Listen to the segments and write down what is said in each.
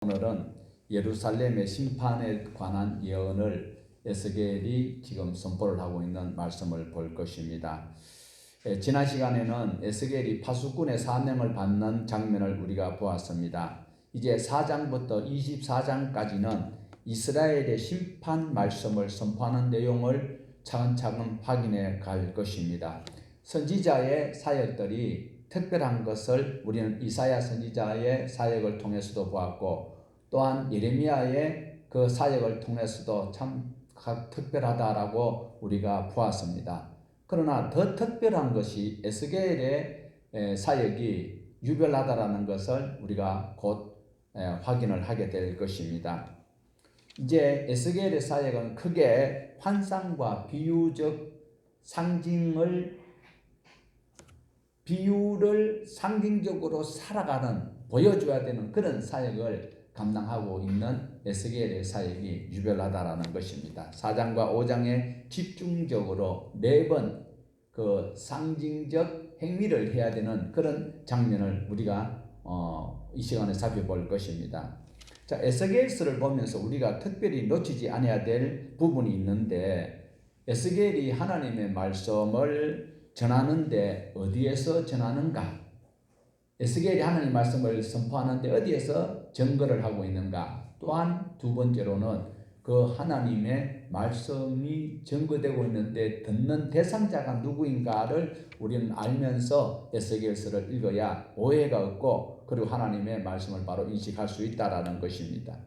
오늘은 예루살렘의 심판에 관한 예언을 에스겔이 지금 선포를 하고 있는 말씀을 볼 것입니다. 지난 시간에는 에스겔이 파수꾼의 사명을 받는 장면을 우리가 보았습니다. 이제 4장부터 24장까지는 이스라엘의 심판 말씀을 선포하는 내용을 차근차근 확인해 갈 것입니다. 선지자의 사역들이 특별한 것을 우리는 이사야 선지자의 사역을 통해서도 보았고, 또한 예레미야의 그 사역을 통해서도 참 특별하다라고 우리가 보았습니다. 그러나 더 특별한 것이 에스겔의 사역이 유별하다라는 것을 우리가 곧 확인을 하게 될 것입니다. 이제 에스겔의 사역은 크게 환상과 비유를 상징적으로 살아가는, 보여줘야 되는 그런 사역을 감당하고 있는 에스겔의 사역이 유별하다라는 것입니다. 4장과 5장에 집중적으로 4번 그 상징적 행위를 해야 되는 그런 장면을 우리가 이 시간에 살펴볼 것입니다. 자, 에스겔서를 보면서 우리가 특별히 놓치지 않아야 될 부분이 있는데, 에스겔이 하나님의 말씀을 전하는데 어디에서 전하는가? 에스겔이 하나님 말씀을 선포하는데 어디에서 증거를 하고 있는가? 또한 두 번째로는 그 하나님의 말씀이 증거되고 있는데 듣는 대상자가 누구인가를 우리는 알면서 에스겔서를 읽어야 오해가 없고, 그리고 하나님의 말씀을 바로 인식할 수 있다라는 것입니다.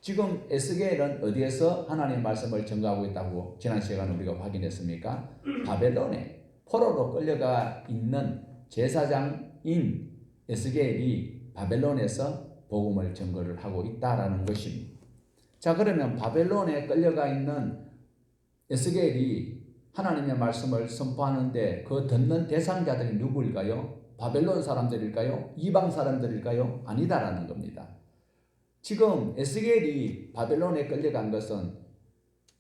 지금 에스겔은 어디에서 하나님의 말씀을 증거하고 있다고 지난 시간에 우리가 확인했습니까? 바벨론에 포로로 끌려가 있는 제사장인 에스겔이 바벨론에서 복음을 증거를 하고 있다라는 것입니다. 자, 그러면 바벨론에 끌려가 있는 에스겔이 하나님의 말씀을 선포하는데 그 듣는 대상자들이 누구일까요? 바벨론 사람들일까요? 이방 사람들일까요? 아니다라는 겁니다. 지금 에스겔이 바벨론에 끌려간 것은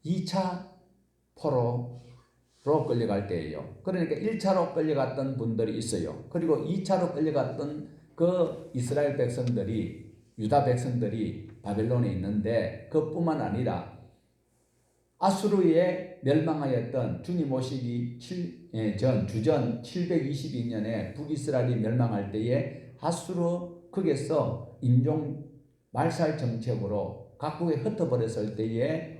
2차 포로로 끌려갈 때예요. 그러니까 1차로 끌려갔던 분들이 있어요. 그리고 2차로 끌려갔던 그 이스라엘 백성들이, 유다 백성들이 바벨론에 있는데, 그뿐만 아니라 아수르에 멸망하였던 주님 오시기 주전 722년에 북이스라엘이 멸망할 때에 아수르 극에서 인종 말살 정책으로 각국에 흩어버렸을 때에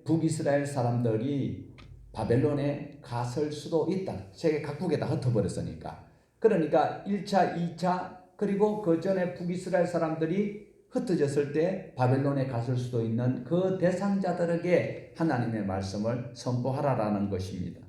북이스라엘 사람들이 바벨론에 갔을 수도 있다. 세계 각국에다 흩어버렸으니까. 그러니까 1차, 2차, 그리고 그 전에 북이스라엘 사람들이 흩어졌을 때 바벨론에 갔을 수도 있는 그 대상자들에게 하나님의 말씀을 선포하라라는 것입니다.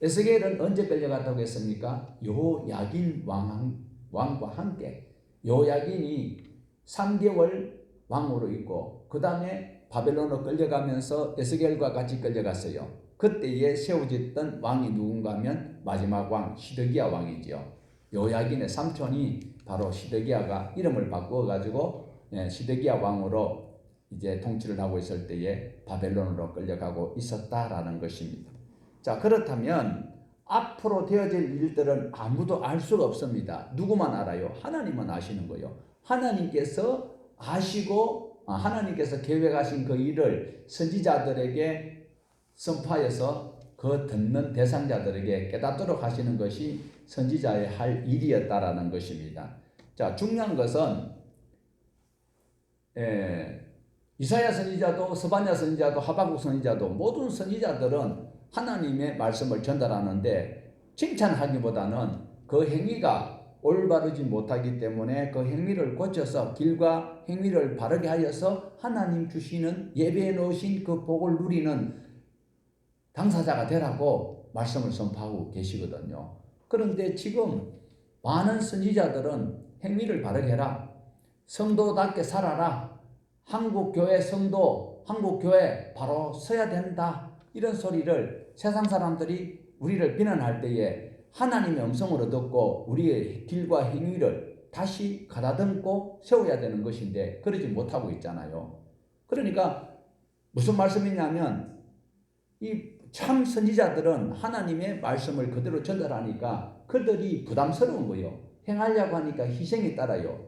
에스겔은 언제 끌려갔다고 했습니까? 여호야긴 왕과 함께. 여호야긴이 3개월 왕으로 있고, 그 다음에 바벨론으로 끌려가면서 에스겔과 같이 끌려갔어요. 그때에 세워졌던 왕이 누군가 하면 마지막 왕 시드기야 왕이지요. 여호야긴의 삼촌이 바로 시드기야가 이름을 바꾸어가지고 시드기야 왕으로 이제 통치를 하고 있을 때에 바벨론으로 끌려가고 있었다라는 것입니다. 자, 그렇다면 앞으로 되어질 일들은 아무도 알 수가 없습니다. 누구만 알아요? 하나님은 아시는 거예요. 하나님께서 아시고 하나님께서 계획하신 그 일을 선지자들에게 선포하여서 그 듣는 대상자들에게 깨닫도록 하시는 것이 선지자의 할 일이었다라는 것입니다. 자, 중요한 것은 이사야 선지자도 스바냐 선지자도 하박국 선지자도 모든 선지자들은 하나님의 말씀을 전달하는데, 칭찬하기보다는 그 행위가 올바르지 못하기 때문에 그 행위를 고쳐서 길과 행위를 바르게 하여서 하나님 주시는, 예배해 놓으신 그 복을 누리는 당사자가 되라고 말씀을 선포하고 계시거든요. 그런데 지금 많은 선지자들은 행위를 바르게 해라, 성도답게 살아라, 한국교회 성도, 한국교회 바로 서야 된다, 이런 소리를 세상 사람들이 우리를 비난할 때에 하나님의 음성으로 듣고 우리의 길과 행위를 다시 가다듬고 세워야 되는 것인데 그러지 못하고 있잖아요. 그러니까 무슨 말씀이냐면, 이 참 선지자들은 하나님의 말씀을 그대로 전달하니까 그들이 부담스러운 거예요. 행하려고 하니까 희생이 따라요.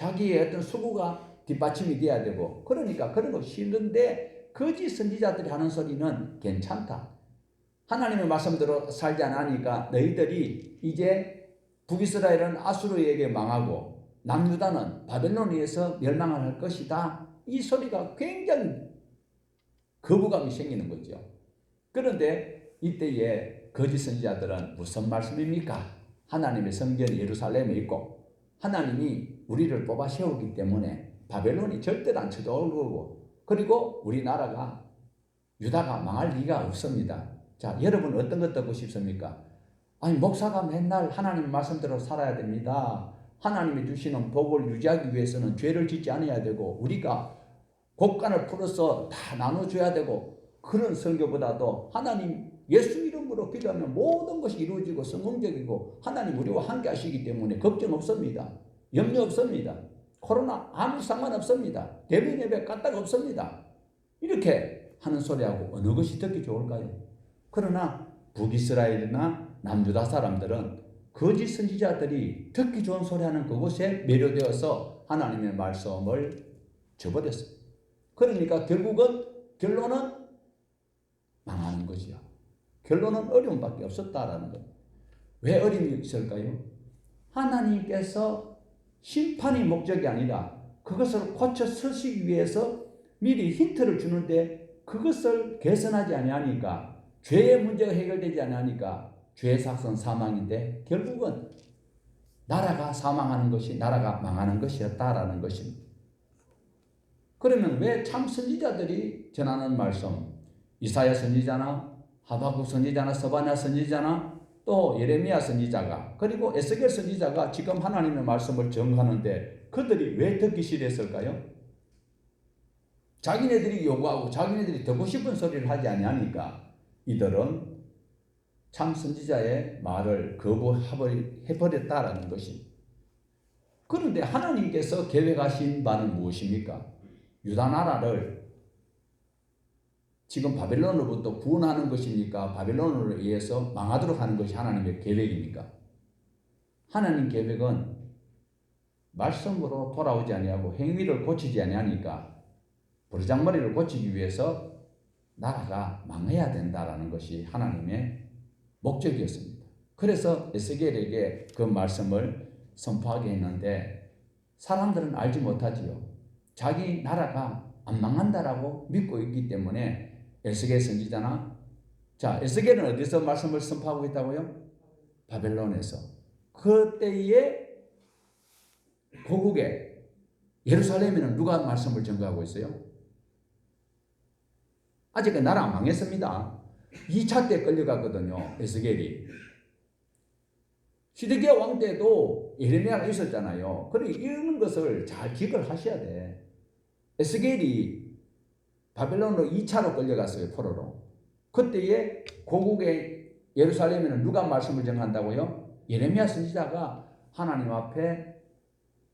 자기의 어떤 수고가 뒷받침이 돼야 되고, 그러니까 그런 거 싫은데 거짓 선지자들이 하는 소리는 괜찮다. 하나님의 말씀대로 살지 않으니까 너희들이 이제 북이스라엘은 아수르에게 망하고 남유다는 바벨론에 의해서 멸망을 할 것이다. 이 소리가 굉장히 거부감이 생기는 거죠. 그런데 이때에 거짓 선지자들은 무슨 말씀입니까? 하나님의 성전이 예루살렘에 있고 하나님이 우리를 뽑아 세우기 때문에 바벨론이 절대로 안 쳐들어올 거고, 그리고 우리나라가 유다가 망할 리가 없습니다. 자, 여러분 어떤 것 듣고 싶습니까? 아니, 목사가 맨날 하나님 말씀대로 살아야 됩니다. 하나님이 주시는 복을 유지하기 위해서는 죄를 짓지 않아야 되고 우리가 곡간을 풀어서 다 나눠줘야 되고, 그런 설교보다도 하나님 예수 이름으로 기도하면 모든 것이 이루어지고 성공적이고 하나님 우리와 함께 하시기 때문에 걱정 없습니다. 염려 없습니다. 코로나 아무 상관없습니다. 대면 예배 까딱 없습니다. 이렇게 하는 소리하고 어느 것이 듣기 좋을까요? 그러나 북이스라엘이나 남유다 사람들은 거짓 선지자들이 듣기 좋은 소리하는 그곳에 매료되어서 하나님의 말씀을 저버렸어요. 그러니까 결론은 망하는 거지요. 결론은 어려움밖에 없었다라는 거예요. 왜 어려움이 있을까요? 하나님께서 심판이 목적이 아니라 그것을 고쳐 쓰시기 위해서 미리 힌트를 주는데 그것을 개선하지 아니하니까, 죄의 문제가 해결되지 않으니까 죄의 삭선 사망인데 결국은 나라가 사망하는 것이 나라가 망하는 것이었다라는 것입니다. 그러면 왜 참 선지자들이 전하는 말씀, 이사야 선지자나 하박국 선지자나 스바냐 선지자나 또 예레미야 선지자가 그리고 에스겔 선지자가 지금 하나님의 말씀을 전하는데 그들이 왜 듣기 싫었을까요? 자기네들이 요구하고 자기네들이 듣고 싶은 소리를 하지 아니하니까 이들은 참 선지자의 말을 거부해버렸다라는 것입니다. 그런데 하나님께서 계획하신 바는 무엇입니까? 유다 나라를 지금 바벨론으로부터 구원하는 것입니까? 바벨론으로 의해서 망하도록 하는 것이 하나님의 계획입니까? 하나님 계획은 말씀으로 돌아오지 아니하고 행위를 고치지 아니하니까 버르장머리를 고치기 위해서 나라가 망해야 된다라는 것이 하나님의 목적이었습니다. 그래서 에스겔에게 그 말씀을 선포하게 했는데 사람들은 알지 못하지요. 자기 나라가 안 망한다라고 믿고 있기 때문에 에스겔 선지자나, 자, 에스겔은 어디서 말씀을 선포하고 있다고요? 바벨론에서. 그때의 고국에 예루살렘에는 누가 말씀을 전가하고 있어요? 아직 그 나라 안 망했습니다. 2차 때 끌려갔거든요, 에스겔이. 시드기야 왕 때도 예레미야가 있었잖아요. 그러니까 이런 것을 잘 기억을 하셔야 돼. 에스겔이 바벨론으로 2차로 끌려갔어요, 포로로. 그때에 고국의 예루살렘에는 누가 말씀을 전한다고요? 예레미야 선지자가 하나님 앞에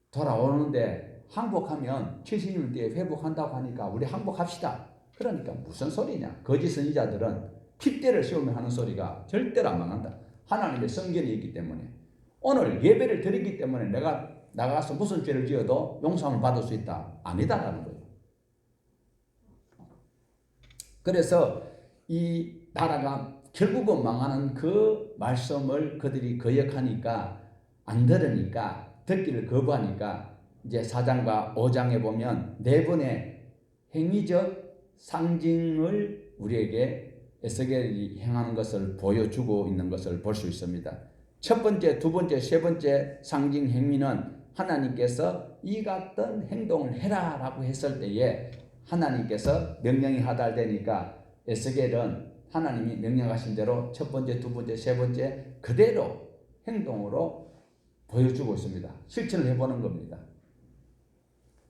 돌아오는데 항복하면 70년 뒤에 회복한다고 하니까 우리 항복합시다. 그러니까 무슨 소리냐? 거짓 선지자들은 핏대를 세우며 하는 소리가 절대로 안 망한다. 하나님의 성전이 있기 때문에. 오늘 예배를 드리기 때문에 내가 나가서 무슨 죄를 지어도 용서를 받을 수 있다. 아니다라는 거예요. 그래서 이 나라가 결국은 망하는 그 말씀을 그들이 거역하니까, 안 들으니까, 듣기를 거부하니까 이제 4장과 5장에 보면 네 번의 행위적 상징을 우리에게 에스겔이 행하는 것을 보여주고 있는 것을 볼 수 있습니다. 첫 번째, 두 번째, 세 번째 상징 행위는 하나님께서 이 같은 행동을 해라 라고 했을 때에 하나님께서 명령이 하달되니까 에스겔은 하나님이 명령하신 대로 첫 번째, 두 번째, 세 번째 그대로 행동으로 보여주고 있습니다. 실천을 해보는 겁니다.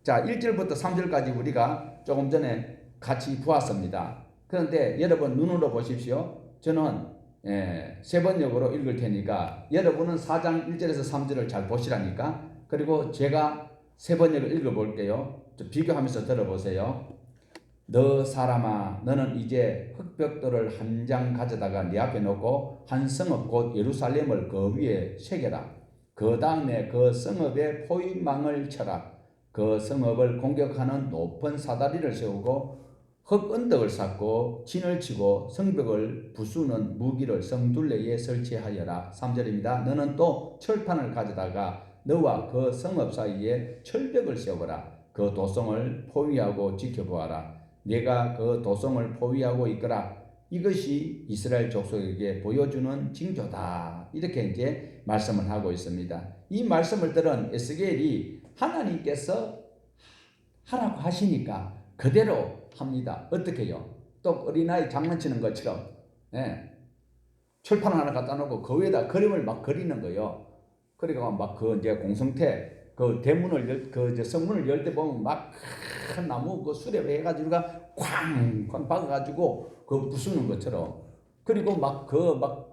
자, 1절부터 3절까지 우리가 조금 전에 같이 보았습니다. 그런데 여러분 눈으로 보십시오. 저는 세 번역으로 읽을 테니까 여러분은 4장 1절에서 3절을 잘 보시라니까. 그리고 제가 세 번역을 읽어볼게요. 비교하면서 들어보세요. 너 사람아, 너는 이제 흙벽돌을 한 장 가져다가 네 앞에 놓고 한 성읍 곧 예루살렘을 그 위에 새겨라. 그 다음에 그 성읍에 포위망을 쳐라. 그 성읍을 공격하는 높은 사다리를 세우고 흙 언덕을 쌓고 진을 치고 성벽을 부수는 무기를 성둘레에 설치하여라. 3절입니다. 너는 또 철판을 가져다가 너와 그 성읍 사이에 철벽을 세워라. 그 도성을 포위하고 지켜보아라. 내가 그 도성을 포위하고 있거라. 이것이 이스라엘 족속에게 보여주는 징조다. 이렇게 이제 말씀을 하고 있습니다. 이 말씀을 들은 에스겔이 하나님께서 하라고 하시니까 그대로 합니다. 어떻게요? 또 어린아이 장난치는 것처럼 철판 하나 갖다 놓고 그 위에다 그림을 막 그리는 거예요. 그러니까 막 그 이제 공성태 그 대문을 그 성문을 열 때 보면 막 큰 나무 그 수레 해가지고 쾅쾅 박아가지고 그 부수는 것처럼 그리고 막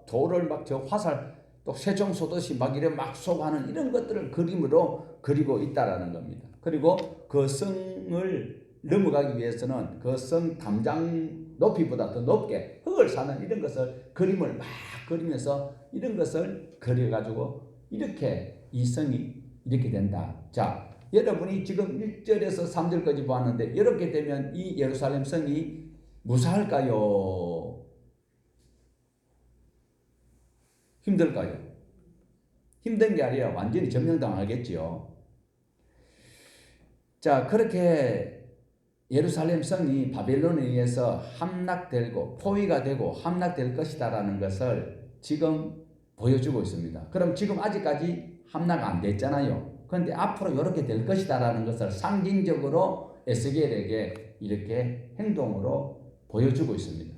돌을 막 저 화살 또 세종 쏘듯이 막 이래 막 쏘가는 이런 것들을 그림으로 그리고 있다라는 겁니다. 그리고 그 성을 넘어가기 위해서는 그 성 담장 높이보다 더 높게 흙을 사는 이런 것을 그림을 막 그리면서 이런 것을 그려가지고 이렇게 이 성이 이렇게 된다. 자, 여러분이 지금 1절에서 3절까지 보았는데 이렇게 되면 이 예루살렘 성이 무사할까요? 힘들까요? 힘든 게 아니라 완전히 점령당하겠지요. 자, 그렇게 예루살렘 성이 바벨론에 의해서 함락되고 포위가 되고 함락될 것이다라는 것을 지금 보여주고 있습니다. 그럼 지금 아직까지 함락 안 됐잖아요. 그런데 앞으로 이렇게 될 것이다라는 것을 상징적으로 에스겔에게 이렇게 행동으로 보여주고 있습니다.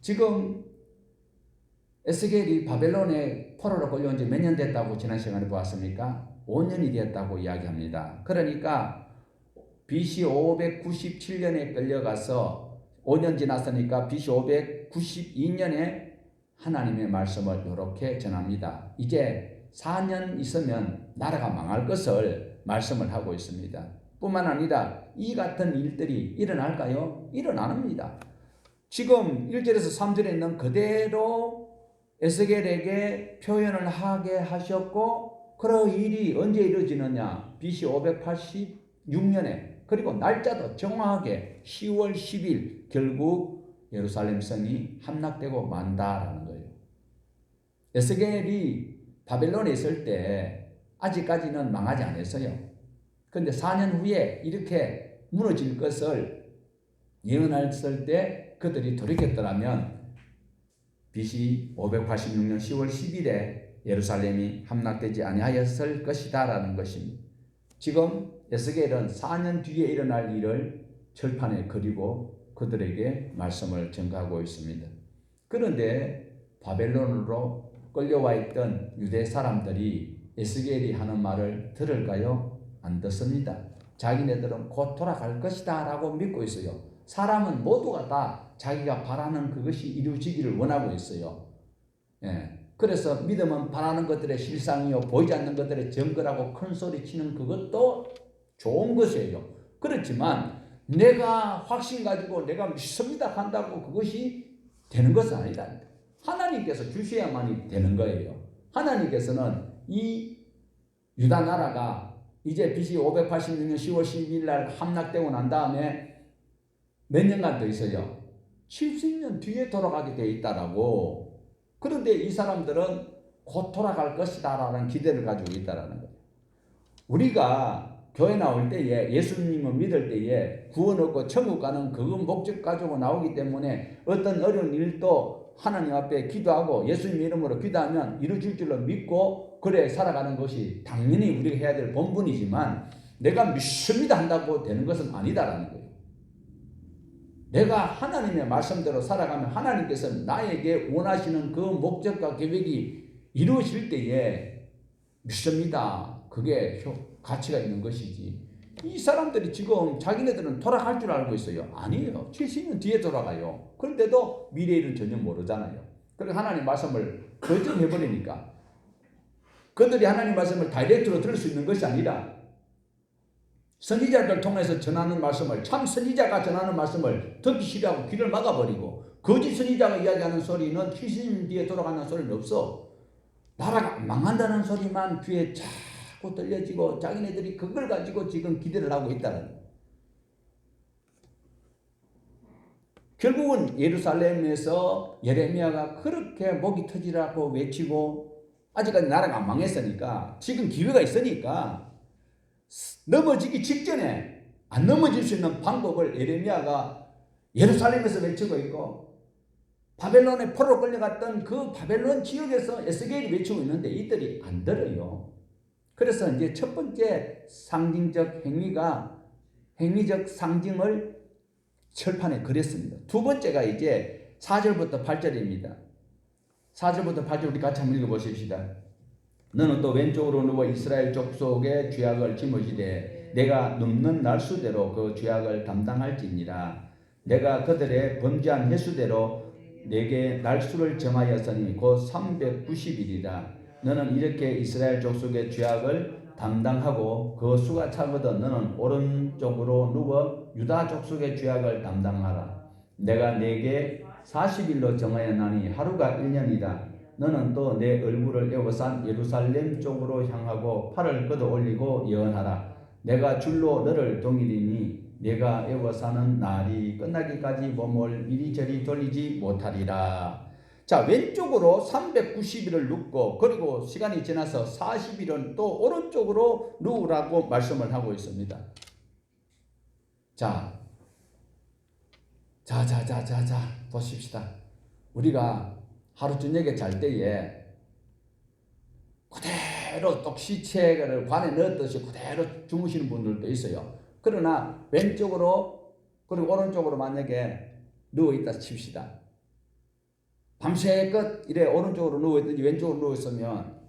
지금 에스겔이 바벨론에 포로로 끌려온 지 몇 년 됐다고 지난 시간에 보았습니까? 5년이 되었다고 이야기합니다. 그러니까 BC 597년에 끌려가서 5년 지났으니까 BC 592년에 하나님의 말씀을 이렇게 전합니다. 이제 4년 있으면 나라가 망할 것을 말씀을 하고 있습니다. 뿐만 아니라 이 같은 일들이 일어날까요? 일어납니다. 지금 1절에서 3절에 있는 그대로 에스겔에게 표현을 하게 하셨고 그 일이 언제 이루어지느냐? BC 586년에 그리고 날짜도 정확하게 10월 10일 결국 예루살렘 성이 함락되고 만다라는 거예요. 에스겔이 바벨론에 있을 때 아직까지는 망하지 않았어요. 그런데 4년 후에 이렇게 무너질 것을 예언했을 때 그들이 돌이켰더라면 BC 586년 10월 10일에 예루살렘이 함락되지 아니하였을 것이다 라는 것입니다. 지금 에스겔은 4년 뒤에 일어날 일을 철판에 그리고 그들에게 말씀을 전가하고 있습니다. 그런데 바벨론으로 끌려와 있던 유대 사람들이 에스겔이 하는 말을 들을까요? 안 듣습니다. 자기네들은 곧 돌아갈 것이다 라고 믿고 있어요. 사람은 모두가 다 자기가 바라는 그것이 이루어지기를 원하고 있어요. 그래서 믿음은 바라는 것들의 실상이요 보이지 않는 것들의 증거라고 큰 소리 치는 그것도 좋은 것이에요. 그렇지만 내가 확신 가지고 내가 믿습니다 한다고 그것이 되는 것은 아니다. 하나님께서 주셔야만이 되는 거예요. 하나님께서는 이 유다 나라가 이제 BC 586년 10월 12일 날 함락되고 난 다음에 몇 년간 더 있어요. 70년 뒤에 돌아가게 돼 있다라고. 그런데 이 사람들은 곧 돌아갈 것이다라는 기대를 가지고 있다라는 거예요. 우리가 교회 나올 때에 예수님을 믿을 때에 구원 얻고 천국 가는 그 목적 가지고 나오기 때문에 어떤 어려운 일도 하나님 앞에 기도하고 예수님 이름으로 기도하면 이루어질 줄로 믿고 그래 살아가는 것이 당연히 우리가 해야 될 본분이지만 내가 믿습니다 한다고 되는 것은 아니다라는 거예요. 내가 하나님의 말씀대로 살아가면 하나님께서 나에게 원하시는 그 목적과 계획이 이루어질 때에 믿습니다. 그게 가치가 있는 것이지. 이 사람들이 지금 자기네들은 돌아갈 줄 알고 있어요. 아니에요. 70년 뒤에 돌아가요. 그런데도 미래일은 전혀 모르잖아요. 그리고 하나님 말씀을 거절해버리니까 그들이 하나님 말씀을 다이렉트로 들을 수 있는 것이 아니라 선지자를 통해서 전하는 말씀을 참 선지자가 전하는 말씀을 듣기 싫어하고 귀를 막아버리고 거짓 선지자가 이야기하는 소리는 70년 뒤에 돌아가는 소리는 없어. 나라가 망한다는 소리만 귀에 자꾸 들려지고 자기네들이 그걸 가지고 지금 기대를 하고 있다는 거예요. 결국은 예루살렘에서 예레미야가 그렇게 목이 터지라고 외치고 아직까지 나라가 안 망했으니까 지금 기회가 있으니까 넘어지기 직전에 안 넘어질 수 있는 방법을 예레미야가 예루살렘에서 외치고 있고 바벨론에 포로 끌려갔던 그 바벨론 지역에서 에스겔이 외치고 있는데 이들이 안 들어요. 그래서 이제 첫 번째 상징적 행위적 상징을 철판에 그렸습니다. 두 번째가 이제 4절부터 8절입니다. 4절부터 8절 우리 같이 한번 읽어보십시다. 너는 또 왼쪽으로 누워 이스라엘 족속의 죄악을 짊어지되 내가 눕는 날수대로 그 죄악을 담당할지니라. 내가 그들의 범죄한 횟수대로 내게 날수를 정하였으니 곧 390일이라. 너는 이렇게 이스라엘 족속의 죄악을 담당하고 그 수가 차거든 너는 오른쪽으로 누워 유다 족속의 죄악을 담당하라. 내가 내게 40일로 정하였나니 하루가 1년이다. 너는 또 내 얼굴을 에워싼 예루살렘 쪽으로 향하고 팔을 걷어 올리고 예언하라. 내가 줄로 너를 동일이니 내가 에워싸는 날이 끝나기까지 몸을 이리저리 돌리지 못하리라. 자, 왼쪽으로 390일을 눕고 그리고 시간이 지나서 40일은 또 오른쪽으로 누우라고 말씀을 하고 있습니다. 자, 보십시다. 우리가 하루 저녁에 잘 때에 그대로 똑시체를 관에 넣었듯이 그대로 주무시는 분들도 있어요. 그러나 왼쪽으로 그리고 오른쪽으로 만약에 누워있다 칩시다. 밤새껏 이래 오른쪽으로 누워있든지 왼쪽으로 누워있으면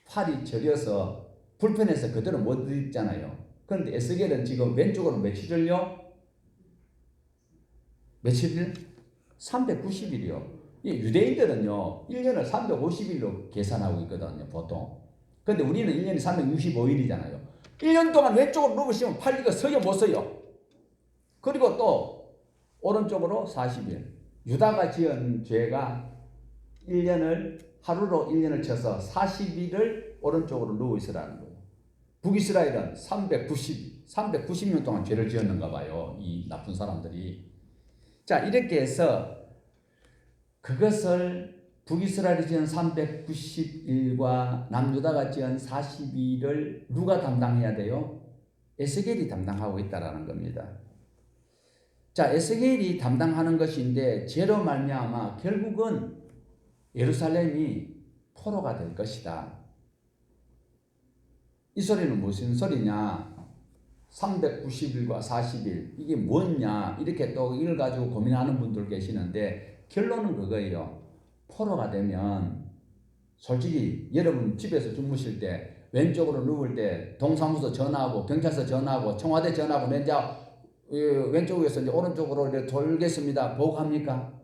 팔이 저려서 불편해서 그대로 못 있잖아요. 그런데 에스겔은 지금 왼쪽으로 며칠을요? 며칠을? 390일이요. 유대인들은요 1년을 350일로 계산하고 있거든요 보통. 그런데 우리는 1년이 365일이잖아요 1년 동안 왼쪽으로 누우시면 팔리가 서요 못 서요. 그리고 또 오른쪽으로 40일. 유다가 지은 죄가 1년을 하루로 1년을 쳐서 40일을 오른쪽으로 누워 있으라는 거예요. 북이스라엘은 390년 동안 죄를 지었는가 봐요. 이 나쁜 사람들이. 자, 이렇게 해서 그것을 북이스라엘이 지은 390일과 남유다가 지은 40일을 누가 담당해야 돼요? 에스겔이 담당하고 있다라는 겁니다. 자, 에스겔이 담당하는 것인데 죄로 말미암아 결국은 예루살렘이 포로가 될 것이다. 이 소리는 무슨 소리냐? 390일과 40일 이게 뭐냐? 이렇게 또 이걸 가지고 고민하는 분들 계시는데 결론은 그거예요. 포로가 되면 솔직히 여러분 집에서 주무실 때 왼쪽으로 누울 때 동사무소 전화하고 경찰서 전화하고 청와대 전화하고 내 이제 왼쪽에서 이제 오른쪽으로 이렇게 돌겠습니다. 보고합니까?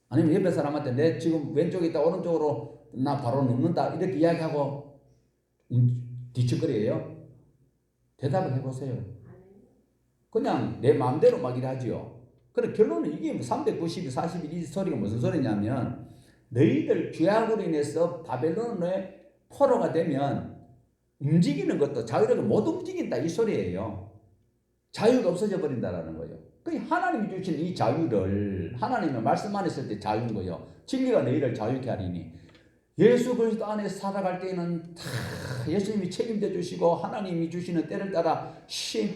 아니면 옆에 사람한테 내 지금 왼쪽에 있다 오른쪽으로 나 바로 눕는다 이렇게 이야기하고 뒤척거려요? 대답을 해보세요. 그냥 내 마음대로 막 일하지요. 그래 결론은 이게 390일 40일 이 소리가 무슨 소리냐면 너희들 죄악으로 인해서 바벨론의 포로가 되면 움직이는 것도 자유롭게 못 움직인다 이 소리예요. 자유가 없어져 버린다라는 거예요. 그 하나님이 주신 이 자유를 하나님의 말씀 안에 있을 때 자유인 거예요. 진리가 너희를 자유케 하리니. 예수 그리스도 안에 살아갈 때는 다 예수님이 책임져 주시고 하나님이 주시는 때를 따라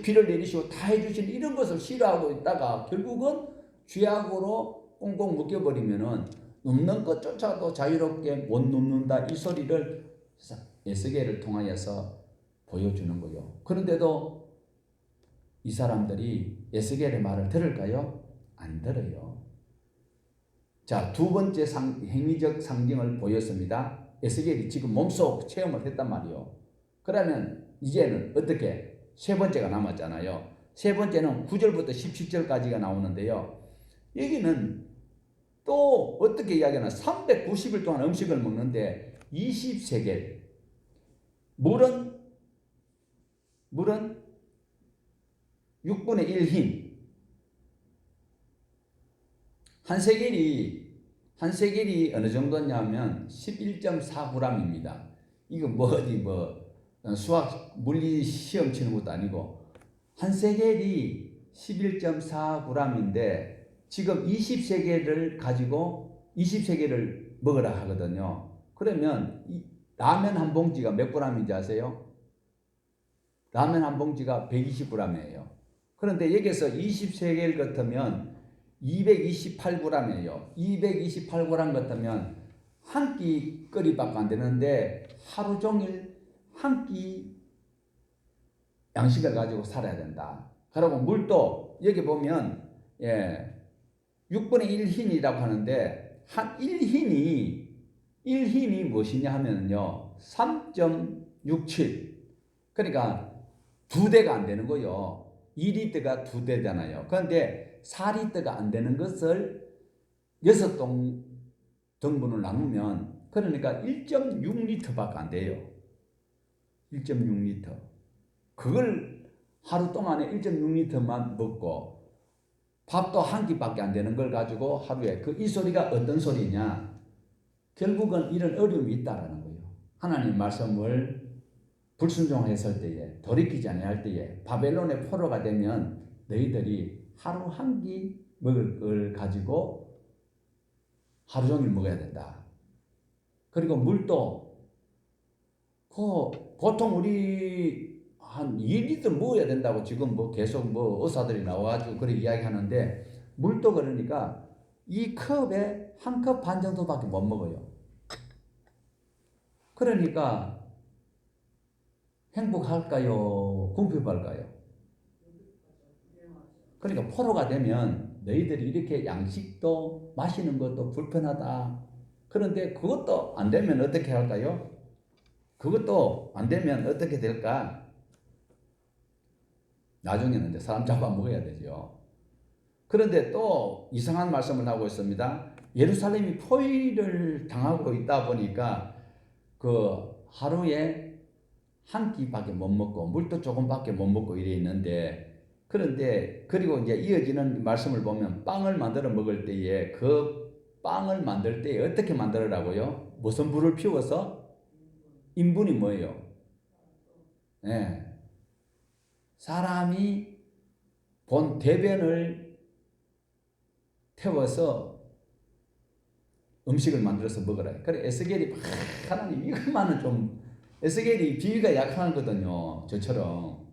비를 내리시고 다 해주시는 이런 것을 싫어하고 있다가 결국은 죄악으로 꽁꽁 묶여버리면은 눕는 것조차도 자유롭게 못 눕는다 이 소리를 에스겔을 통하여서 보여주는 거예요. 그런데도 이 사람들이 에스겔의 말을 들을까요? 안 들어요. 자, 두 번째 행위적 상징을 보였습니다. 에스겔이 지금 몸속 체험을 했단 말이에요. 그러면 이제는 어떻게? 세 번째가 남았잖아요. 세 번째는 9절부터 17절까지가 나오는데요. 여기는 또 어떻게 이야기하나 390일 동안 음식을 먹는데 20세겔 물은 6분의 1 힘. 한 세겔이 한 세겔이 어느 정도냐면 11.4g입니다. 이거 뭐 어디 뭐 수학 물리 시험 치는 것도 아니고 한 세겔이 11.4g인데 지금 20세겔을 가지고 20세겔을 먹으라 하거든요. 그러면 라면 한 봉지가 몇 g인지 아세요? 라면 한 봉지가 120g이에요. 그런데 여기서 20세겔 같으면 228g이에요. 228g 같으면 한 끼 거리밖에 안 되는데 하루 종일 한 끼 양식을 가지고 살아야 된다. 그리고 물도 여기 보면 6분의 1흰이라고 하는데 한 1흰이 무엇이냐 하면요 3.67 그러니까 2대가 안 되는 거요. 2리터가 2대잖아요. 그런데 4리터가 안 되는 것을 6등분을 나누면 그러니까 1.6리터밖에 안 돼요. 1.6리터. 그걸 하루 동안에 1.6리터만 먹고 밥도 한 끼밖에 안 되는 걸 가지고 하루에 이 소리가 어떤 소리냐? 결국은 이런 어려움이 있다라는 거예요. 하나님 말씀을 불순종했을 때에 돌이키지 아니할 때에 바벨론의 포로가 되면 너희들이 하루 한 끼 먹을 걸 가지고 하루 종일 먹어야 된다. 그리고 물도 보통 우리 한 2리터 먹어야 된다고 지금 뭐 계속 뭐 의사들이 나와가지고 그렇게 이야기하는데 물도 그러니까 이 컵에 한 컵 반 정도밖에 못 먹어요. 그러니까 행복할까요? 궁핍할까요? 그러니까 포로가 되면 너희들이 이렇게 양식도 마시는 것도 불편하다. 그런데 그것도 안 되면 어떻게 할까요? 그것도 안 되면 어떻게 될까? 나중에는 이제 사람 잡아 먹어야 되죠. 그런데 또 이상한 말씀을 하고 있습니다. 예루살렘이 포위를 당하고 있다 보니까 그 하루에 한 끼밖에 못 먹고 물도 조금밖에 못 먹고 이래 있는데 그런데 그리고 이제 이어지는 말씀을 보면 빵을 만들어 먹을 때에 그 빵을 만들 때 어떻게 만들으라고요? 무슨 불을 피워서? 인분이 뭐예요? 네. 사람이 본 대변을 태워서 음식을 만들어서 먹으라. 그래 에스겔이 하나님 이것만은 좀 에스겔이 비위가 약하거든요. 저처럼.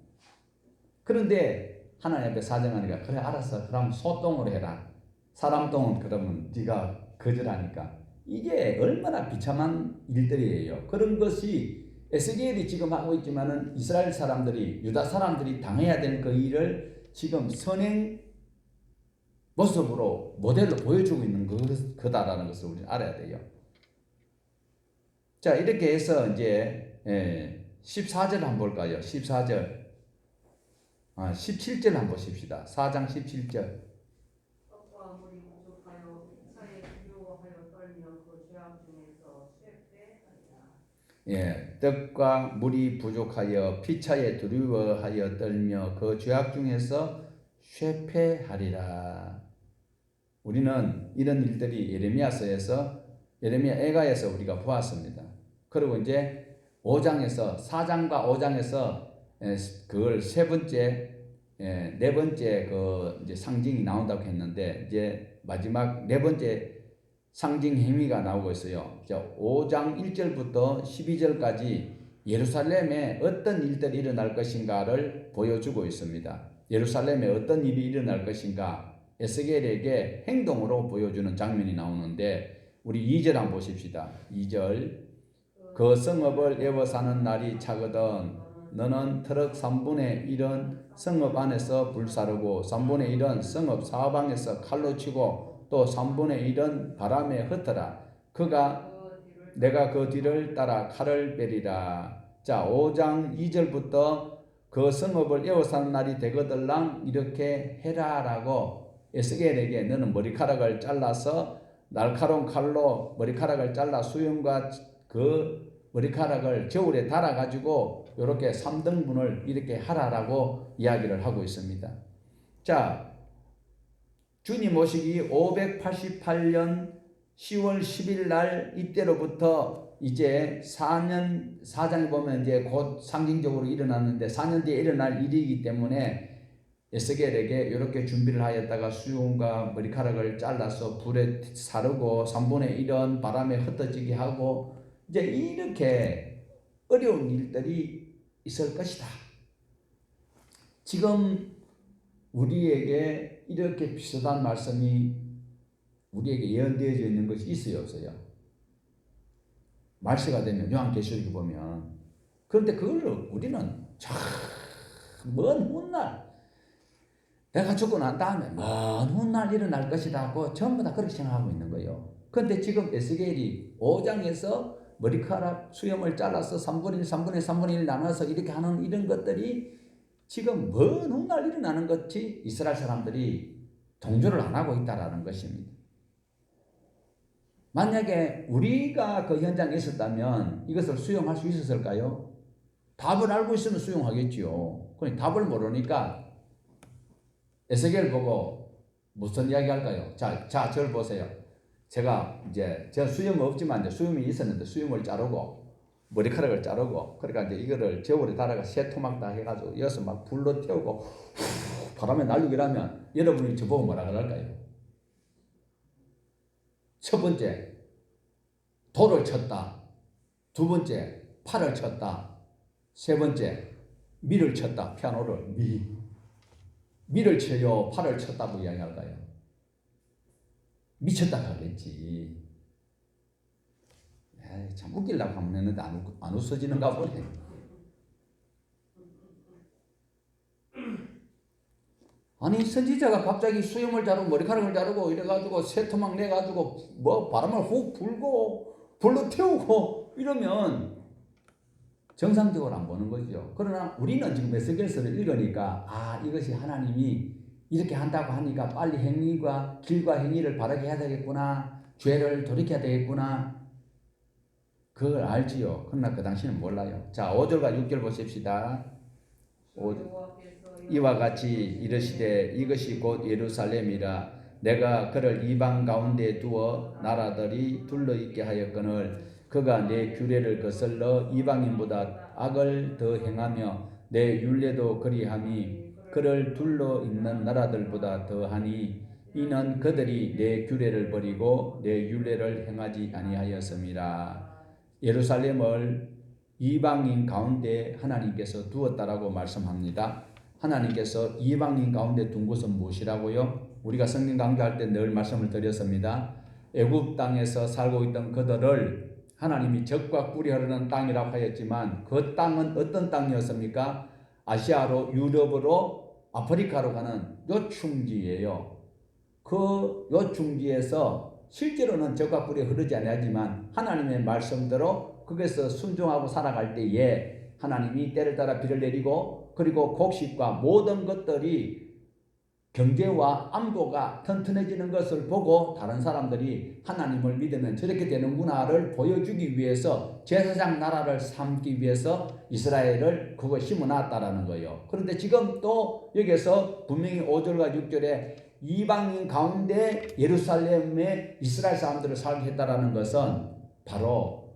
그런데 하나님 앞에 사정하니까 그래 알았어. 그럼 소똥으로 해라. 사람 똥은 그러면 네가 거절하니까. 이게 얼마나 비참한 일들이에요. 그런 것이 에스겔이 지금 하고 있지만은 이스라엘 사람들이 유다 사람들이 당해야 될 그 일을 지금 선행 모습으로 모델로 보여주고 있는 거다라는 것을 우리는 알아야 돼요. 자 이렇게 해서 이제 14절 한번 볼까요? 14절 17절 한번 보십시다. 4장 17절. 떡과 물이 부족하여 피차에 두려워하여 떨며 그 죄악 중에서 쇠퇴하리라. 떡과 물이 부족하여 피차에 두려워하여 떨며 그 죄악 중에서 쇠퇴하리라. 우리는 이런 일들이 예레미야 애가에서 우리가 보았습니다. 그리고 이제 4장과 5장에서 그걸 세 번째, 네 번째 그 이제 상징이 나온다고 했는데 이제 마지막 네 번째 상징 행위가 나오고 있어요. 5장 1절부터 12절까지 예루살렘에 어떤 일들이 일어날 것인가를 보여주고 있습니다. 예루살렘에 어떤 일이 일어날 것인가 에스겔에게 행동으로 보여주는 장면이 나오는데 우리 2절 한번 보십시다. 2절 그 성읍을 에워 사는 날이 차거든 너는 트럭 3분의 1은 성읍 안에서 불사르고 3분의 1은 성읍 사방에서 칼로 치고 또 3분의 1은 바람에 흩어라. 내가 그 뒤를 따라 칼을 베리라. 자 5장 2절부터 그 성읍을 에워 사는 날이 되거들랑 이렇게 해라라고 에스겔에게 너는 머리카락을 잘라서 날카로운 칼로 머리카락을 잘라 수염과 그 머리카락을 저울에 달아가지고 이렇게 3등분을 이렇게 하라라고 이야기를 하고 있습니다. 자, 주님 오시기 588년 10월 10일 날 이때로부터 이제 4장에 보면 이제 곧 상징적으로 일어났는데 4년 뒤에 일어날 일이기 때문에 에스겔에게 이렇게 준비를 하였다가 수염과 머리카락을 잘라서 불에 사르고 3분의 1은 바람에 흩어지게 하고 이제 이렇게 어려운 일들이 있을 것이다. 지금 우리에게 이렇게 비슷한 말씀이 우리에게 예언되어져 있는 것이 있어요, 없어요? 말세가 되면 요한계시록에 보면 그런데 그걸 우리는 먼 훗날 내가 죽고 난 다음에 먼 훗날 일어날 것이다 하고 전부 다 그렇게 생각하고 있는 거예요. 그런데 지금 에스겔이 5장에서 머리카락 수염을 잘라서 3분의 1, 3분의 1 나눠서 이렇게 하는 이런 것들이 지금 먼 훗날 일어나는 것이 이스라엘 사람들이 동조를 안 하고 있다는 것입니다. 만약에 우리가 그 현장에 있었다면 이것을 수용할 수 있었을까요? 답을 알고 있으면 수용하겠지요. 그러니 답을 모르니까 에스겔 보고 무슨 이야기 할까요? 자, 저를 보세요. 제가 수염은 없지만 이제 수염이 있었는데 수염을 자르고 머리카락을 자르고 그러니까 이제 이거를 저울에 달아가 새 토막 다 해가지고 여기서 막 불로 태우고 바람에 날리기를 하면 여러분이 저보고 뭐라 그럴까요? 첫 번째, 돌을 쳤다. 두 번째, 팔을 쳤다. 세 번째, 밀을 쳤다. 피아노를 밀을 쳐요. 팔을 쳤다고 이야기할까요? 미쳤다 하겠지. 참 웃기려고 하면 했는데 안 웃어지는가 보네. 아니 선지자가 갑자기 수염을 자르고 머리카락을 자르고 이래가지고 새토막 내가지고 뭐 바람을 훅 불고 불로 태우고 이러면 정상적으로 안 보는 거죠. 그러나 우리는 지금 에스겔서를 읽으니까 이것이 하나님이 이렇게 한다고 하니까 빨리 행위과 길과 행위를 바르게 해야 되겠구나. 죄를 돌이켜야 되겠구나. 그걸 알지요. 그러나 그 당시는 몰라요. 자, 5절과 6절 보십시다. 이와 같이 이르시되 이것이 곧 예루살렘이라 내가 그를 이방 가운데 두어 나라들이 둘러있게 하였거늘 그가 내 규례를 거슬러 이방인보다 악을 더 행하며 내 율례도 그리하니 그를 둘러 있는 나라들보다 더하니 이는 그들이 내 규례를 버리고 내 율례를 행하지 아니하였음이라. 예루살렘을 이방인 가운데 하나님께서 두었다라고 말씀합니다. 하나님께서 이방인 가운데 둔 것은 무엇이라고요? 우리가 성경 강조할 때 늘 말씀을 드렸습니다. 애굽 땅에서 살고 있던 그들을 하나님이 적과 꿀이 흐르는 땅이라고 하였지만 그 땅은 어떤 땅이었습니까? 아시아로 유럽으로 아프리카로 가는 요충지예요. 그 요충지에서 실제로는 적과 꿀이 흐르지 아니하지만 하나님의 말씀대로 거기서 순종하고 살아갈 때에 하나님이 때를 따라 비를 내리고 그리고 곡식과 모든 것들이 경제와 안보가 튼튼해지는 것을 보고 다른 사람들이 하나님을 믿으면 저렇게 되는구나를 보여주기 위해서 제사장 나라를 삼기 위해서 이스라엘을 그거 심어놨다라는 거예요. 그런데 지금 또 여기서 분명히 5절과 6절에 이방인 가운데 예루살렘에 이스라엘 사람들을 살게 했다라는 것은 바로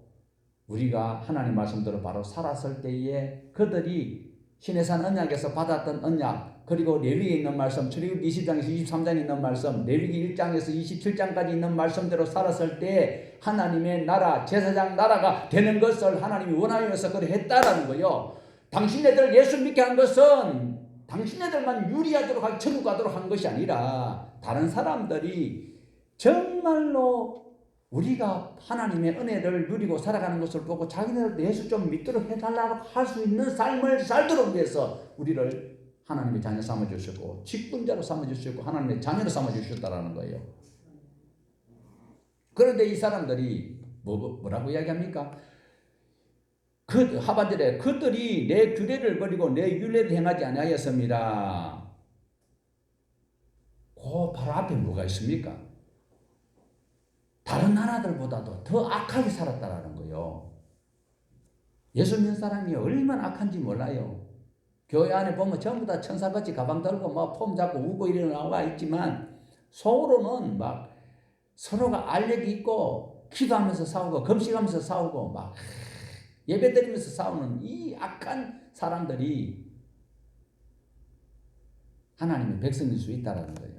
우리가 하나님 말씀대로 바로 살았을 때에 그들이 시내산 언약에서 받았던 언약 그리고 레위기에 있는 말씀 출애굽기 20장에서 23장에 있는 말씀 레위기 1장에서 27장까지 있는 말씀대로 살았을 때 하나님의 나라 제사장 나라가 되는 것을 하나님이 원하여서 그래 했다라는 거예요. 당신네들 예수 믿게 한 것은 당신네들만 유리하도록 천국 가도록 한 것이 아니라 다른 사람들이 정말로 우리가 하나님의 은혜를 누리고 살아가는 것을 보고 자기네들도 예수 좀 믿도록 해달라고 할 수 있는 삶을 살도록 위해서 우리를 하나님의 자녀 삼아주셨고 직분자로 삼아주셨고 하나님의 자녀로 삼아주셨다라는 거예요. 그런데 이 사람들이 뭐라고 이야기합니까? 그 하반절에 그들이 내 규례를 버리고 내 율례를 행하지 아니하였습니다. 그 바로 앞에 뭐가 있습니까? 다른 나라들보다도 더 악하게 살았다라는 거예요. 예수 믿는 사람이 얼마나 악한지 몰라요. 교회 안에 보면 전부 다 천사같이 가방 들고 막 폼 잡고 우고 이러는 나와 있지만 속으로는 막 서로가 알력이 있고 기도하면서 싸우고 금식하면서 싸우고 막 예배드리면서 싸우는 이 악한 사람들이 하나님의 백성일 수 있다는 거예요.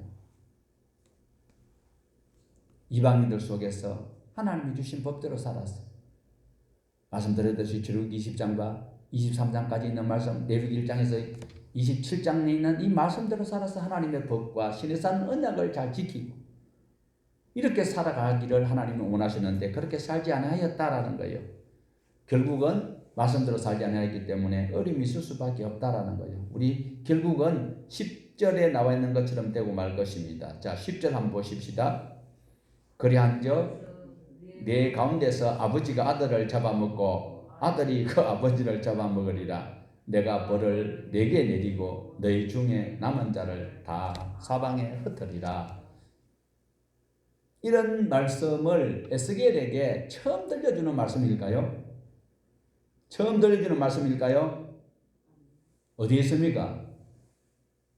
이방인들 속에서 하나님이 주신 법대로 살았어. 말씀드렸듯이 출애굽기 20장과 23장까지 있는 말씀, 레위기 1장에서 27장에 있는 이 말씀대로 살아서 하나님의 법과 시내산 언약을 잘 지키고 이렇게 살아가기를 하나님은 원하시는데 그렇게 살지 아니하였다라는 거예요. 결국은 말씀대로 살지 아니하였기 때문에 어려움이 있을 수밖에 없다라는 거예요. 우리 결국은 10절에 나와 있는 것처럼 되고 말 것입니다. 자, 10절 한번 보십시다. 그리한즉 내 가운데서 아버지가 아들을 잡아먹고 아들이 그 아버지를 잡아먹으리라. 내가 벌을 내게 내리고 너희 중에 남은 자를 다 사방에 흩으리라. 이런 말씀을 에스겔에게 처음 들려주는 말씀일까요? 처음 들려주는 말씀일까요? 어디에 있습니까?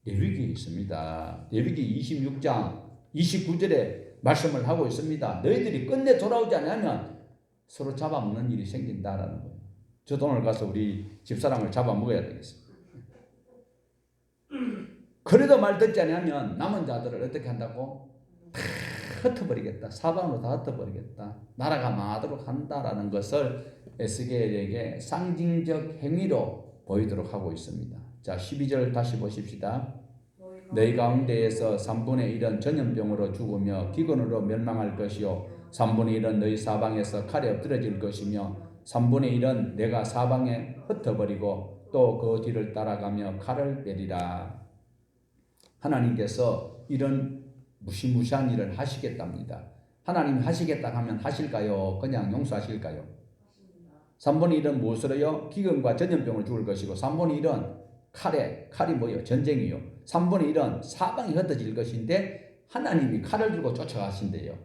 레위기에 있습니다. 레위기 26장 29절에 말씀을 하고 있습니다. 너희들이 끝내 돌아오지 않으면 서로 잡아먹는 일이 생긴다라는 거예요. 저도 오늘 가서 우리 집사람을 잡아먹어야 되겠습니다. 그래도 말 듣지 않으면 남은 자들을 어떻게 한다고? 다 흩어버리겠다. 사방으로 다 흩어버리겠다. 나라가 망하도록 한다라는 것을 에스겔에게 상징적 행위로 보이도록 하고 있습니다. 자, 12절 다시 보십시다. 너희 가운데에서 3분의 1은 전염병으로 죽으며 기근으로 멸망할 것이요 3분의 1은 너희 사방에서 칼에 엎드러질 것이며 3분의 1은 내가 사방에 흩어버리고 또 그 뒤를 따라가며 칼을 빼리라. 하나님께서 이런 무시무시한 일을 하시겠답니다. 하나님 하시겠다 하면 하실까요? 그냥 용서하실까요? 3분의 1은 무엇으로요? 기근과 전염병을 죽을 것이고 3분의 1은 칼이 뭐예요? 전쟁이요. 3분의 1은 사방이 흩어질 것인데 하나님이 칼을 들고 쫓아가신대요.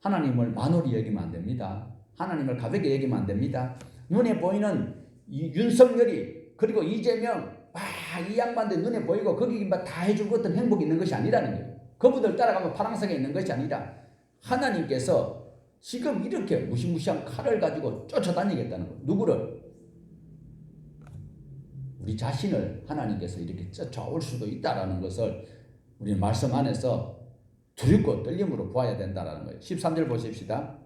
하나님을 만홀히 여기면 안 됩니다. 하나님을 가볍게 여기면 안 됩니다. 눈에 보이는 이 윤석열이 그리고 이재명 이 양반들 눈에 보이고 거기 다 해줄 어떤 행복이 있는 것이 아니라는 거예요. 그분들 따라가면 파랑색에 있는 것이 아니라 하나님께서 지금 이렇게 무시무시한 칼을 가지고 쫓아다니겠다는 거예요. 누구를? 우리 자신을 하나님께서 이렇게 쫓아올 수도 있다라는 것을 우리 말씀 안에서 두렵고 떨림으로 보아야 된다라는 거예요. 13절 보십시다.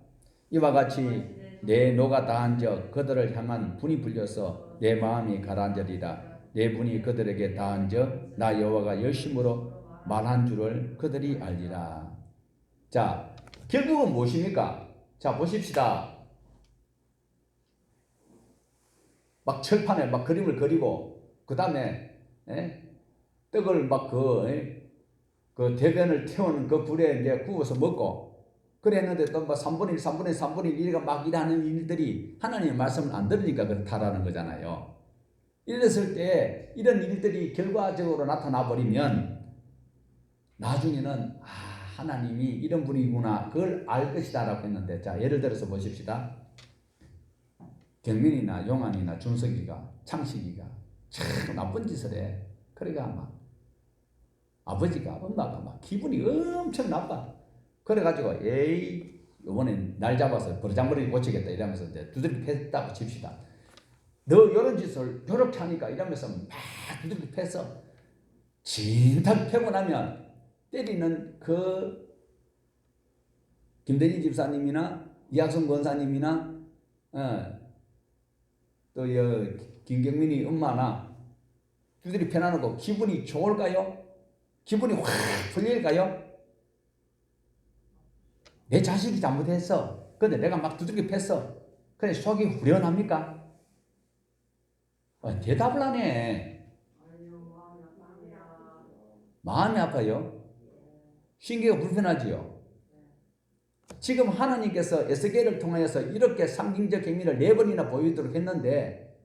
이와 같이 내 노가 다한적 그들을 향한 분이 불려서 내 마음이 가라앉으리라. 내 분이 그들에게 다한적 나 여호와가 열심으로 말한 줄을 그들이 알리라. 자, 결국은 무엇입니까? 자, 보십시다. 막 철판에 막 그림을 그리고 그 다음에 떡을 막 그 대변을 태우는 그 불에 이제 구워서 먹고 그랬는데 또 막 3분의 1, 3분의 3분의 1가 막 일하는 일들이 하나님의 말씀을 안 들으니까 그렇다라는 거잖아요. 이랬을 때 이런 일들이 결과적으로 나타나 버리면 나중에는 하나님이 이런 분이구나 그걸 알 것이다라고 했는데 자, 예를 들어서 보십시다. 경민이나 용환이나 준석이가 창식이가 참 나쁜 짓을 해. 그러니까 막 아버지가 엄마가 막 기분이 엄청 나빠. 그래가지고 에이 이번엔 날 잡아서 버르장머리 고치겠다 이러면서 이제 두들기 팼다고 칩시다. 너 이런 짓을 저렇게 하니까 이러면서 막 두들기 패서 진작 패고 나면 때리는 그 김대진 집사님이나 이하순 권사님이나 또 김경민이 엄마나 두들이 패나놓고 기분이 좋을까요? 기분이 확 풀릴까요? 내 자식이 잘못했어. 근데 내가 막 두들겨 팼어. 그래 속이 후련합니까? 대답을 안 해. 마음이 아파요. 신경이 불편하지요. 지금 하나님께서 에스겔을 통하여서 이렇게 상징적 행위를 4번이나 보이도록 했는데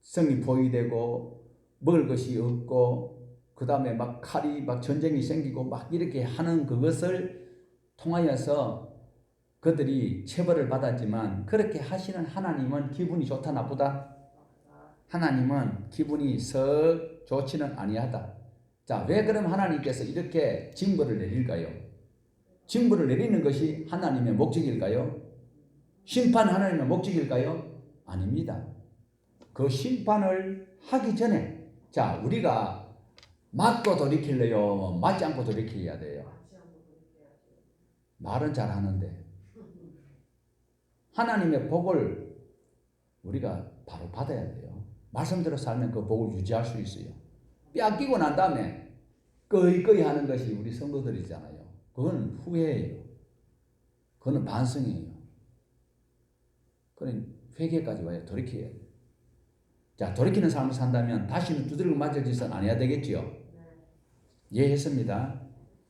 성이 포위되고 먹을 것이 없고 그 다음에 막 칼이 막 전쟁이 생기고 막 이렇게 하는 그것을 통하여서 그들이 체벌을 받았지만 그렇게 하시는 하나님은 기분이 좋다 나쁘다? 하나님은 기분이 썩 좋지는 아니하다. 자, 왜 그럼 하나님께서 이렇게 징벌을 내릴까요? 징벌을 내리는 것이 하나님의 목적일까요? 심판 하나님의 목적일까요? 아닙니다. 그 심판을 하기 전에 자 우리가 맞고 돌이킬래요? 맞지 않고 돌이켜야 돼요. 말은 잘하는데 하나님의 복을 우리가 바로 받아야 돼요. 말씀대로 살면 그 복을 유지할 수 있어요. 빼앗기고 난 다음에 꺼이꺼이 하는 것이 우리 성도들이잖아요. 그건 후회예요. 그건 반성이에요. 그건 회개까지 와야 돌이켜야 돼요. 자, 돌이키는 삶을 산다면 다시는 두드리고 맞을 짓은 안 해야 되겠지요. 이해했습니다.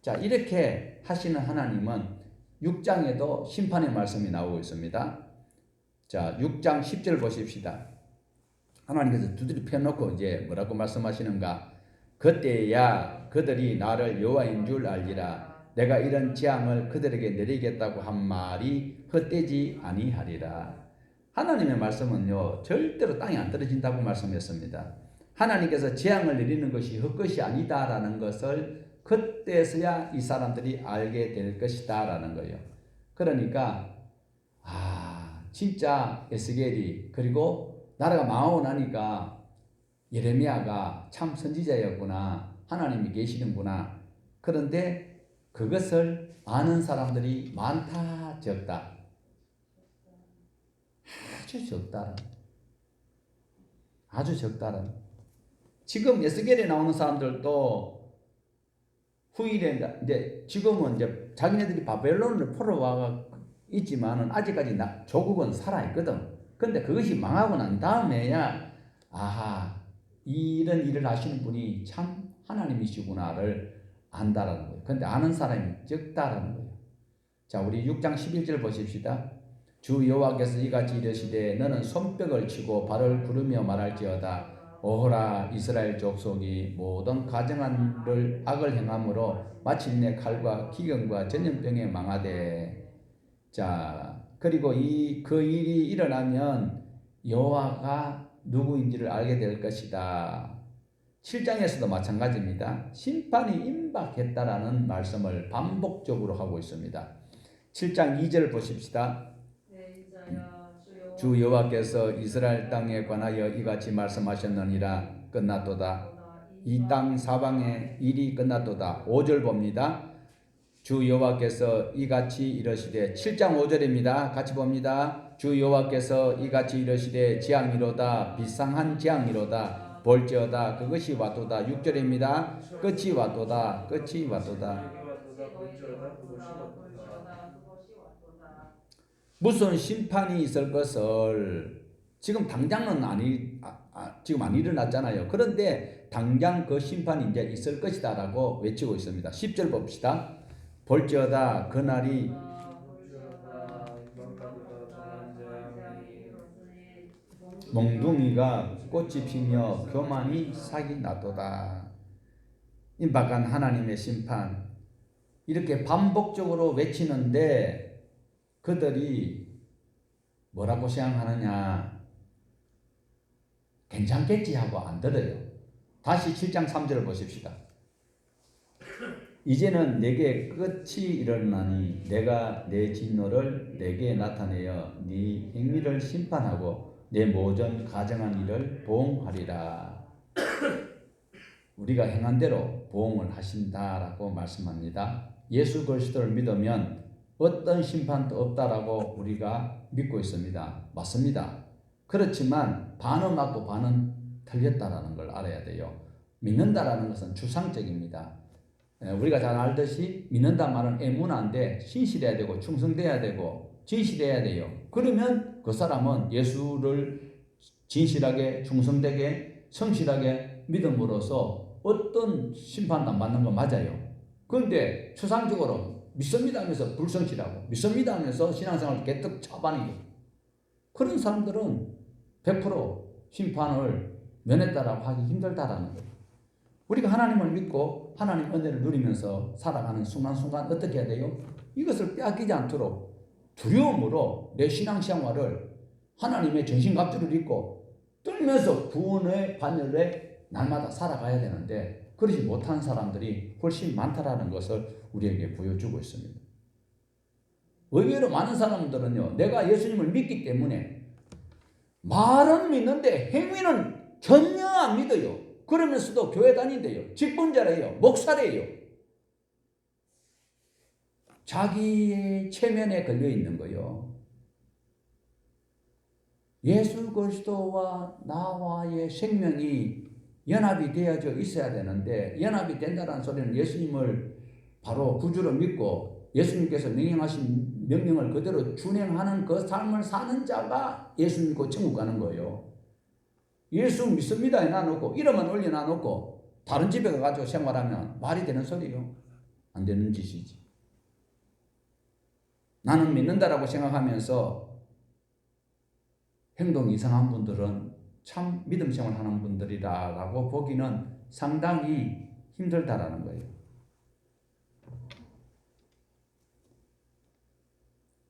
자, 이렇게 하시는 하나님은 6장에도 심판의 말씀이 나오고 있습니다. 자, 6장 10절 보십시다. 하나님께서 두드려 펴놓고 이제 뭐라고 말씀하시는가? 그때야 그들이 나를 여호와인 줄 알리라. 내가 이런 재앙을 그들에게 내리겠다고 한 말이 헛되지 아니하리라. 하나님의 말씀은요 절대로 땅에 안 떨어진다고 말씀했습니다. 하나님께서 재앙을 내리는 것이 헛것이 아니다라는 것을 그때서야 이 사람들이 알게 될 것이다 라는 거예요. 그러니까 진짜 에스겔이 그리고 나라가 망하고 나니까 예레미야가 참 선지자였구나. 하나님이 계시는구나. 그런데 그것을 아는 사람들이 많다 적다. 아주 적다라. 아주 적다라. 지금 에스겔에 나오는 사람들도 후일에 이제 지금은 이제 자기네들이 바벨론을 포로와 있지만은 아직까지 조국은 살아 있거든. 근데 그것이 망하고 난 다음에야 이런 일을 하시는 분이 참 하나님이시구나를 안다라는 거예요. 근데 아는 사람이 적다라는 거예요. 자, 우리 6장 11절 보십시다. 주 여호와께서 이같이 이르시되 너는 손뼉을 치고 발을 구르며 말할지어다. 오호라 이스라엘 족속이 모든 가증한 일을 악을 행함으로 마침내 칼과 기근과 전염병에 망하되. 자, 그리고 그 일이 일어나면 여호와가 누구인지를 알게 될 것이다. 7장에서도 마찬가지입니다. 심판이 임박했다라는 말씀을 반복적으로 하고 있습니다. 7장 2절 보십시다. 주 여호와께서 이스라엘 땅에 관하여 이같이 말씀하셨느니라. 끝났도다. 이 땅 사방의 일이 끝났도다. 5절 봅니다. 주 여호와께서 이같이 이르시되 7장 5절입니다. 같이 봅니다. 주 여호와께서 이같이 이르시되 재앙이로다. 비상한 재앙이로다. 볼지어다. 그것이 왔도다. 6절입니다. 끝이 왔도다. 끝이 왔도다. 무슨 심판이 있을 것을 지금 당장은 지금 안 일어났잖아요. 그런데 당장 그 심판이 이제 있을 것이다라고 외치고 있습니다. 10절 봅시다. 볼지어다 그날이 몽둥이가 꽃이 피며 교만이 싹이 나도다. 임박한 하나님의 심판 이렇게 반복적으로 외치는데 그들이 뭐라고 생각하느냐? 괜찮겠지 하고 안 들어요. 다시 7장 3절을 보십시다. 이제는 내게 끝이 일어나니 내가 내 진노를 내게 나타내어 네 행위를 심판하고 내 모든 가정한 일을 보응하리라. 우리가 행한 대로 보응을 하신다라고 말씀합니다. 예수 그리스도를 믿으면 어떤 심판도 없다라고 우리가 믿고 있습니다. 맞습니다. 그렇지만 반은 맞고 반은 틀렸다라는 걸 알아야 돼요. 믿는다라는 것은 추상적입니다. 우리가 잘 알듯이 믿는다 말은 에무나인데 신실해야 되고 충성돼야 되고 진실해야 돼요. 그러면 그 사람은 예수를 진실하게 충성되게 성실하게 믿음으로써 어떤 심판도 안 받는 거 맞아요. 그런데 추상적으로 믿습니다 하면서 불성실하고 믿습니다 하면서 신앙생활을 개떡 차반이고 그런 사람들은 100% 심판을 면했다라고 하기 힘들다라는 거예요. 우리가 하나님을 믿고 하나님 은혜를 누리면서 살아가는 순간순간 어떻게 해야 돼요? 이것을 빼앗기지 않도록 두려움으로 내 신앙생활을 하나님의 전신갑주를 입고 떨면서 구원의 바늘에 날마다 살아가야 되는데 그러지 못한 사람들이 훨씬 많다라는 것을 우리에게 보여주고 있습니다. 의외로 많은 사람들은요, 내가 예수님을 믿기 때문에 말은 믿는데 행위는 전혀 안 믿어요. 그러면서도 교회 다닌대요. 직분자래요. 목사래요. 자기의 체면에 걸려 있는 거요. 예수 그리스도와 나와의 생명이 연합이 되어져 있어야 되는데, 연합이 된다는 소리는 예수님을 바로 구주로 믿고 예수님께서 명령하신 명령을 그대로 준행하는 그 삶을 사는 자가 예수 믿고 천국 가는 거예요. 예수 믿습니다 해놔놓고 이름만 올려놔놓고 다른 집에 가가지고 생활하면 말이 되는 소리요? 안 되는 짓이지. 나는 믿는다라고 생각하면서 행동이 이상한 분들은 참 믿음 생활하는 분들이라고 보기는 상당히 힘들다라는 거예요.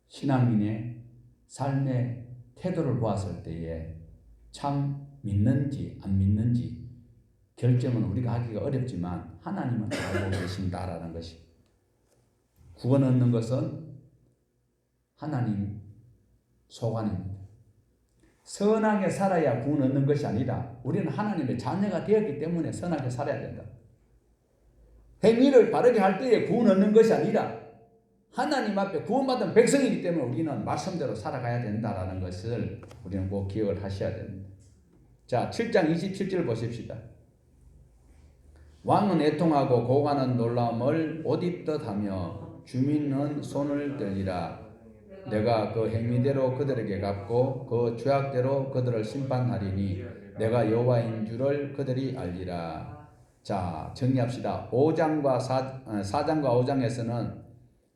신앙인의 삶의 태도를 보았을 때에 참 믿는지 안 믿는지 결정은 우리가 하기가 어렵지만 하나님은 알고 계신다라는 것이. 구원 얻는 것은 하나님 소관입니다. 선하게 살아야 구원 얻는 것이 아니라 우리는 하나님의 자녀가 되었기 때문에 선하게 살아야 된다. 행위를 바르게 할 때에 구원 얻는 것이 아니라 하나님 앞에 구원받은 백성이기 때문에 우리는 말씀대로 살아가야 된다라는 것을 우리는 꼭 기억을 하셔야 됩니다. 자, 7장 27절 보십시다. 왕은 애통하고 고관은 놀라움을 옷 입듯 하며 주민은 손을 떨리라. 내가 그 행위대로 그들에게 갚고 그 죄악대로 그들을 심판하리니 내가 여호와인 줄을 그들이 알리라. 자, 정리합시다. 4장과 5장에서는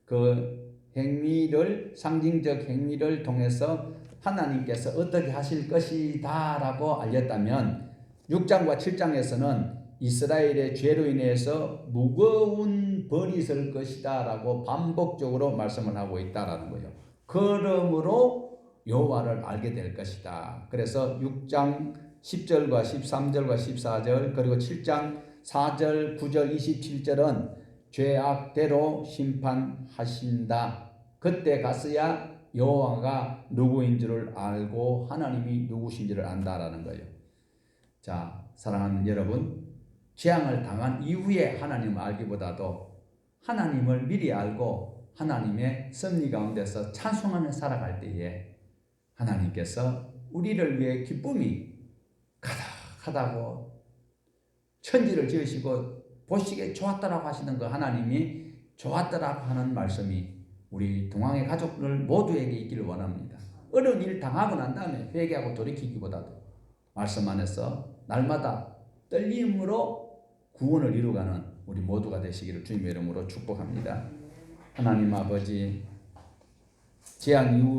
그 행위를, 상징적 행위를 통해서 하나님께서 어떻게 하실 것이다 라고 알렸다면 6장과 7장에서는 이스라엘의 죄로 인해서 무거운 벌이 있을 것이다 라고 반복적으로 말씀을 하고 있다라는 거예요. 그러므로 여호와를 알게 될 것이다. 그래서 6장 10절과 13절과 14절 그리고 7장 4절 9절 27절은 죄악대로 심판하신다. 그때 가서야 여호와가 누구인 줄을 알고 하나님이 누구신지를 안다라는 거예요. 자, 사랑하는 여러분, 재앙을 당한 이후에 하나님을 알기보다도 하나님을 미리 알고 하나님의 섭리 가운데서 찬송하며 살아갈 때에 하나님께서 우리를 위해 기쁨이 가득하다고 천지를 지으시고 보시기에 좋았다라고 하시는 그 하나님이 좋았다라고 하는 말씀이 우리 동항의 가족들 모두에게 있기를 원합니다. 어려운 일 당하고 난 다음에 회개하고 돌이키기보다도 말씀 안에서 날마다 떨림으로 구원을 이루가는 우리 모두가 되시기를 주님의 이름으로 축복합니다. 하나님 아버지, 재앙 이후